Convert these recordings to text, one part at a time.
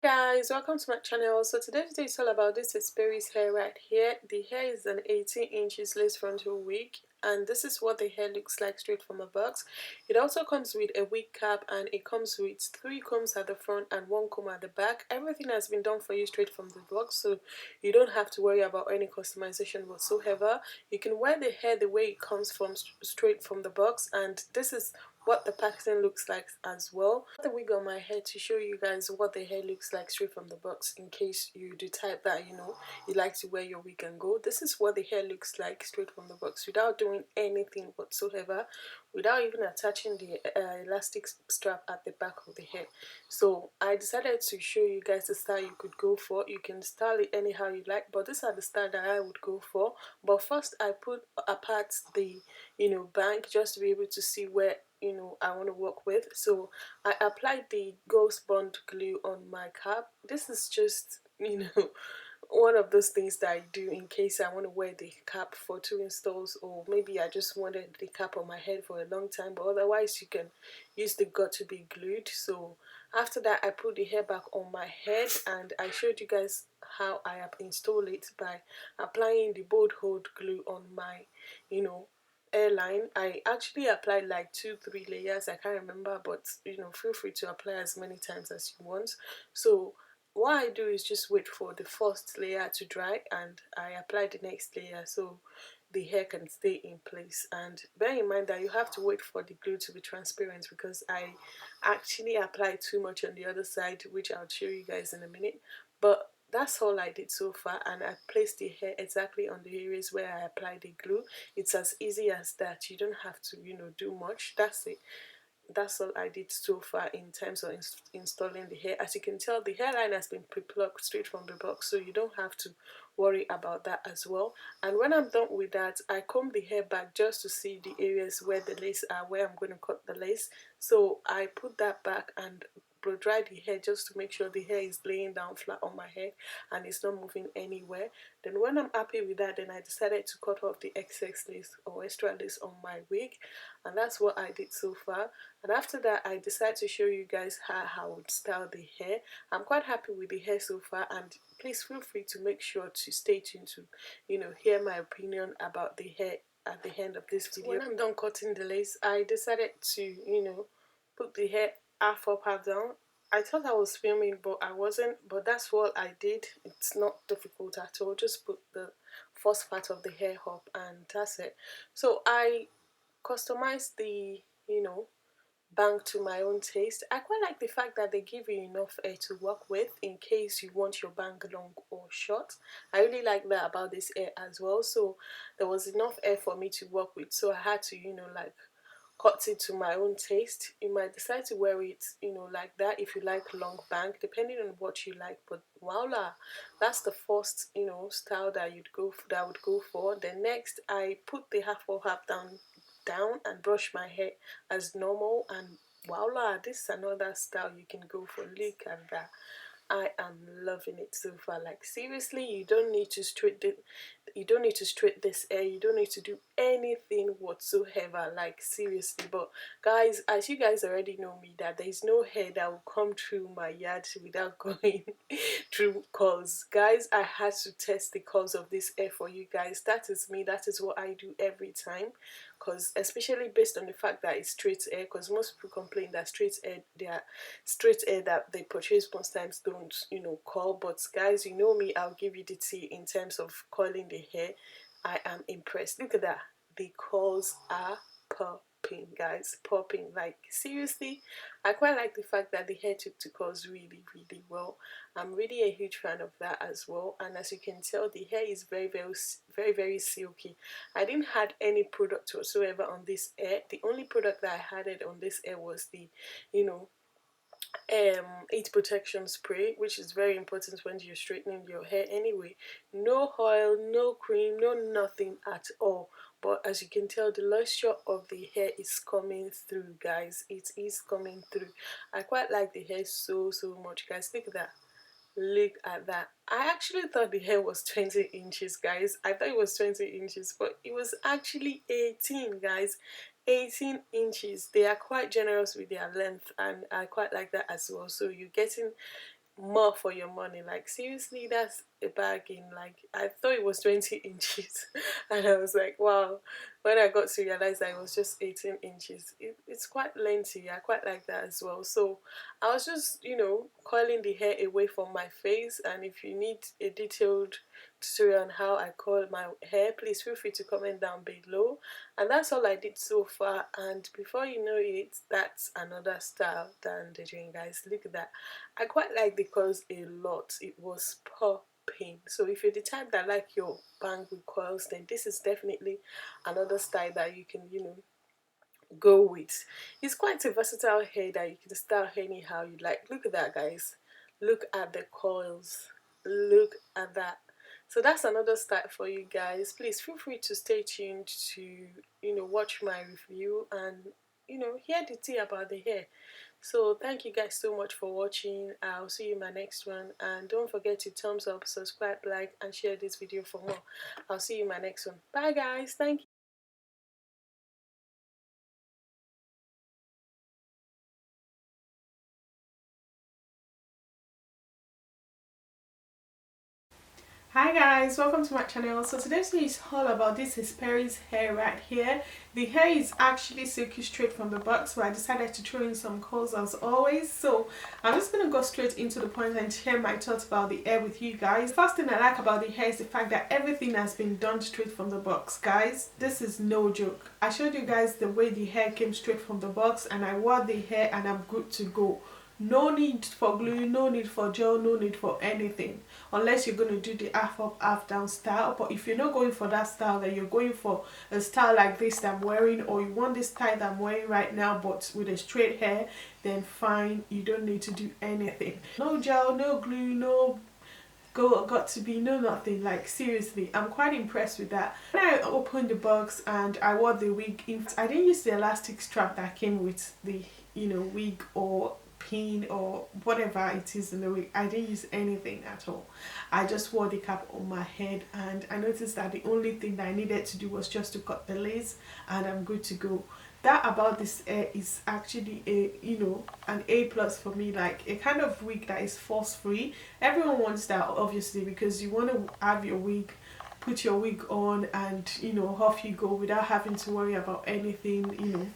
Guys, welcome to my channel. So today's video is all about this Hespris hair right here. The hair is an 18 inches lace frontal wig, and this is what the hair looks like straight from the box. It also comes with a wig cap, and it comes with 3 combs at the front and 1 comb at the back. Everything has been done for you straight from the box, so you don't have to worry about any customization whatsoever. You can wear the hair the way it comes from straight from the box, and this is what the pattern looks like as well. I put the wig on my head to show you guys what the hair looks like straight from the box, in case you do type that you like to wear your wig and go. This is what the hair looks like straight from the box without doing anything whatsoever, without even attaching the elastic strap at the back of the hair. So I decided to show you guys the style you could go for. You can style it anyhow you like, but these are the style that I would go for. But first I put apart the bank, just to be able to see where I want to work with. So I applied the ghost bond glue on my cap. This is just one of those things that I do in case I want to wear the cap for 2 installs, or maybe I just wanted the cap on my head for a long time, but otherwise you can use the got to be glued. So after that I put the hair back on my head, and I showed you guys how I have installed it by applying the bold hold glue on my airline. I actually applied like 2-3 layers, I can't remember, but feel free to apply as many times as you want. So what I do is just wait for the first layer to dry, and I apply the next layer so the hair can stay in place. And bear in mind that you have to wait for the glue to be transparent, because I actually applied too much on the other side, which I'll show you guys in a minute. But that's all I did so far, and I placed the hair exactly on the areas where I applied the glue. It's as easy as that. You don't have to do much. That's it. That's all I did so far in terms of installing the hair. As you can tell, the hairline has been pre-plucked straight from the box, so you don't have to worry about that as well. And when I'm done with that, I comb the hair back just to see the areas where the lace are, where I'm going to cut the lace. So I put that back and blow dry the hair just to make sure the hair is laying down flat on my head and it's not moving anywhere. Then when I'm happy with that, then I decided to cut off the excess lace or extra lace on my wig, and that's what I did so far. And after that, I decided to show you guys how I would style the hair. I'm quite happy with the hair so far, and please feel free to make sure to stay tuned to hear my opinion about the hair at the end of this video. When I'm done cutting the lace, I decided to put the hair half up, half down. I thought I was filming, but I wasn't. But that's what I did. It's not difficult at all. Just put the first part of the hair up, and that's it. So I customized the bank to my own taste. I quite like the fact that they give you enough hair to work with in case you want your bank long or short. I really like that about this hair as well. So there was enough hair for me to work with, so I had to like cut it to my own taste. You might decide to wear it like that if you like long bank, depending on what you like. But voila, that's the first style that I would go for. Then next I put the half or half down and brush my hair as normal, and voila, this is another style you can go for. Look at that. I am loving it so far. Like seriously, you don't need to straight this hair. You don't need to do anything whatsoever. Like seriously. But guys, as you guys already know me, that there is no hair that will come through my yard without going through curls. Guys, I had to test the curls of this hair for you guys. That is me. That is what I do every time. Because especially based on the fact that it's straight hair, because most people complain that straight hair that they purchase most times don't curl. But guys, you know me, I'll give you the tea in terms of curling the hair. I am impressed. Look at that. The curls are popping, guys, popping. Like seriously, I quite like the fact that the hair took to curls really well. I'm really a huge fan of that as well. And as you can tell, the hair is very silky. I didn't had any product whatsoever on this hair. The only product that I had on this hair was the heat protection spray, which is very important when you're straightening your hair anyway. No oil, no cream, no nothing at all. But as you can tell, the moisture of the hair is coming through, guys. It is coming through. I quite like the hair so much, guys. Look at that. Look at that. I actually thought the hair was 20 inches, guys. I thought it was 20 inches, but it was actually 18, guys. 18 inches. They are quite generous with their length, and I quite like that as well. So you're getting more for your money. Like seriously, that's a bargain. Like I thought it was 20 inches and I was like, wow. When I got to realize that it was just 18 inches, it's quite lengthy. I quite like that as well. So I was just, coiling the hair away from my face. And if you need a detailed tutorial on how I coil my hair, please feel free to comment down below. And that's all I did so far. And before you know it, that's another style than the doing, guys. Look at that. I quite like the coils a lot. It was popping. So if you're the type that like your bang with coils, then this is definitely another style that you can, go with. It's quite a versatile hair that you can style anyhow you like. Look at that, guys. Look at the coils. Look at that. So that's another style for you guys. Please feel free to stay tuned to, watch my review and, hear the tea about the hair. So thank you guys so much for watching. I'll see you in my next one, and don't forget to thumbs up, subscribe, like, and share this video for more. I'll see you in my next one. Bye guys. Thank you. Hi guys, welcome to my channel. So today's video is all about this Hespris hair right here. The hair is actually silky straight from the box, but I decided to throw in some curls as always. So I'm just going to go straight into the point and share my thoughts about the hair with you guys. First thing I like about the hair is the fact that everything has been done straight from the box. Guys, this is no joke. I showed you guys the way the hair came straight from the box and I wore the hair and I'm good to go. No need for glue, no need for gel, no need for anything, unless you're going to do the half up half down style. But if you're not going for that style, then you're going for a style like this that I'm wearing, or you want this style that I'm wearing right now but with a straight hair, then fine, you don't need to do anything. No gel, no glue, no got to be, no nothing. Like seriously, I'm quite impressed with that. When I opened the box and I wore the wig, I didn't use the elastic strap that came with the wig or pin or whatever it is in the wig. I didn't use anything at all. I just wore the cap on my head, and I noticed that the only thing that I needed to do was just to cut the lace and I'm good to go. That about this hair is actually a an A plus for me, like a kind of wig that is force free. Everyone wants that obviously, because you want to have your wig, put your wig on and off you go without having to worry about anything.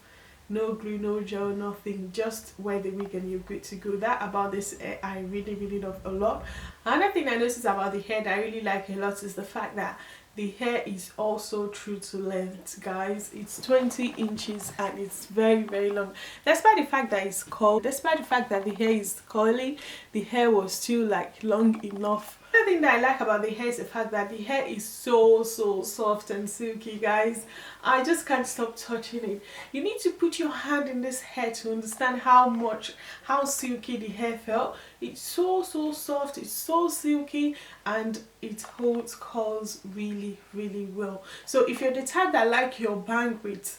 No glue, no gel, nothing, just wear the wig and you're good to go. That about this hair I really love a lot. Another thing I noticed about the hair that I really like a lot is the fact that the hair is also true to length, guys. It's 20 inches and it's very long. Despite the fact that it's curled, despite the fact that the hair is curly, the hair was still like long enough. Another thing that I like about the hair is the fact that the hair is so soft and silky, guys. I just can't stop touching it. You need to put your hand in this hair to understand how silky the hair felt. It's so soft, it's so silky, and it holds curls really well. So if you're the type that like your bang with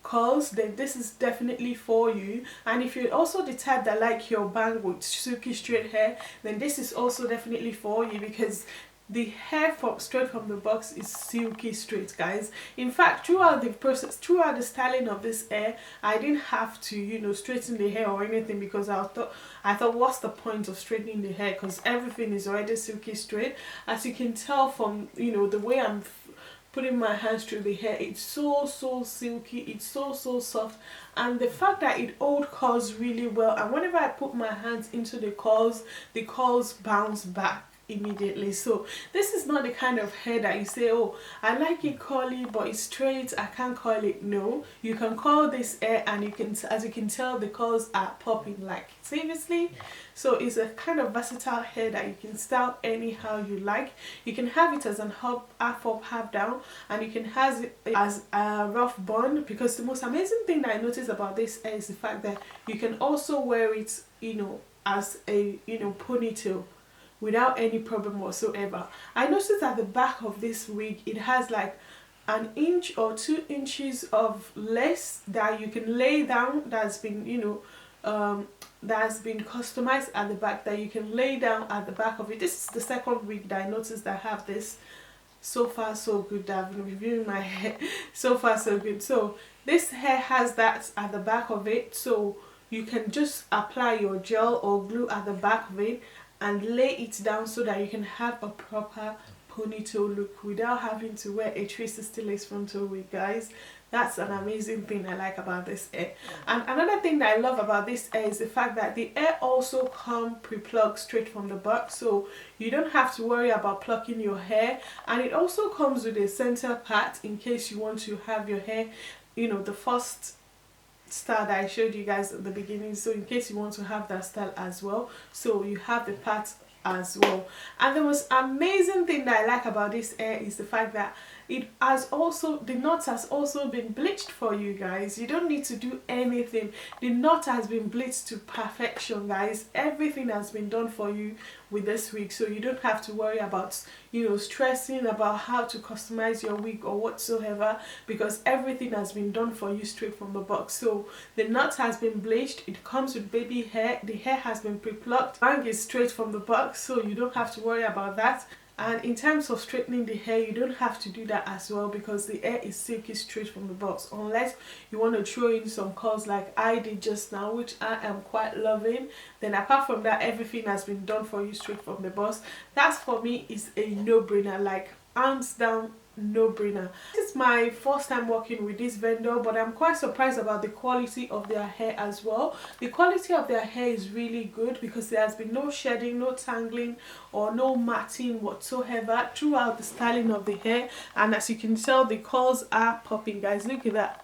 curls, then this is definitely for you. And if you're also the type that like your bang with silky straight hair, then this is also definitely for you, because the hair straight from the box is silky straight, guys. In fact, throughout the process, throughout the styling of this hair, I didn't have to straighten the hair or anything, because I thought what's the point of straightening the hair, because everything is already silky straight. As you can tell from the way I'm putting my hands through the hair, it's so silky, it's so soft, and the fact that it holds curls really well, and whenever I put my hands into the curls bounce back immediately. So this is not the kind of hair that you say, oh, I like it curly but it's straight, I can't curl it. No, you can curl this hair and you can, as you can tell, the curls are popping, like seriously. So it's a kind of versatile hair that you can style anyhow you like. You can have it as an half up half down, and you can have it as a rough bun, because the most amazing thing that I noticed about this hair is the fact that you can also wear it as a ponytail without any problem whatsoever. I noticed at the back of this wig it has like an inch or 2 inches of lace that you can lay down, that's been that's been customized at the back, that you can lay down at the back of it. This is the second wig that I noticed that have this. So far so good. I've been reviewing my hair. So far so good. So this hair has that at the back of it, so you can just apply your gel or glue at the back of it and lay it down so that you can have a proper ponytail look without having to wear a 360 lace frontal wig, guys. That's an amazing thing I like about this hair. And another thing that I love about this hair is the fact that the hair also comes pre-plucked straight from the box, so you don't have to worry about plucking your hair. And it also comes with a center part in case you want to have your hair, you know, the first style that I showed you guys at the beginning, so in case you want to have that style as well, so you have the part as well. And the most amazing thing that I like about this hair is the fact that it has also, the knot has also been bleached for you guys. You don't need to do anything. The knot has been bleached to perfection, guys. Everything has been done for you with this wig, so you don't have to worry about, you know, stressing about how to customize your wig or whatsoever, because everything has been done for you straight from the box. So the knot has been bleached, it comes with baby hair, the hair has been pre-plucked, bang is straight from the box, so you don't have to worry about that. And in terms of straightening the hair, you don't have to do that as well, because the hair is silky straight from the box, unless you want to throw in some curls like I did just now, which I am quite loving. Then apart from that, everything has been done for you straight from the box. That's, for me, is a no-brainer, like hands down no-brainer. This is my first time working with this vendor, but I'm quite surprised about the quality of their hair as well. The quality of their hair is really good, because there has been no shedding, no tangling, or no matting whatsoever throughout the styling of the hair. And as you can tell, the curls are popping, guys. Look at that.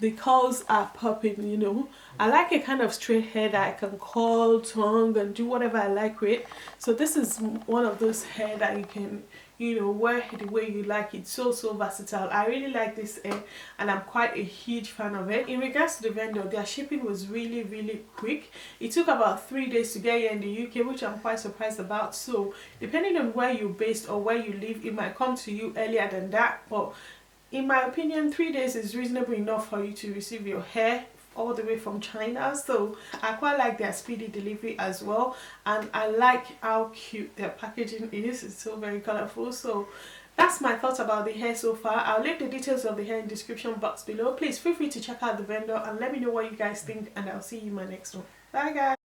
The curls are popping, you know. I like a kind of straight hair that I can curl, tongue, and do whatever I like with. So this is one of those hair that you can, you know, wear the way you like it. So versatile. I really like this hair, and I'm quite a huge fan of it. In regards to the vendor, their shipping was really quick. It took about 3 days to get here in the UK, which I'm quite surprised about. So depending on where you're based or where you live, it might come to you earlier than that, but in my opinion, 3 days is reasonable enough for you to receive your hair all the way from China. So I quite like their speedy delivery as well, and I like how cute their packaging is. It's so very colorful. So that's my thoughts about the hair so far. I'll leave the details of the hair in the description box below. Please feel free to check out the vendor and let me know what you guys think, and I'll see you in my next one. Bye guys.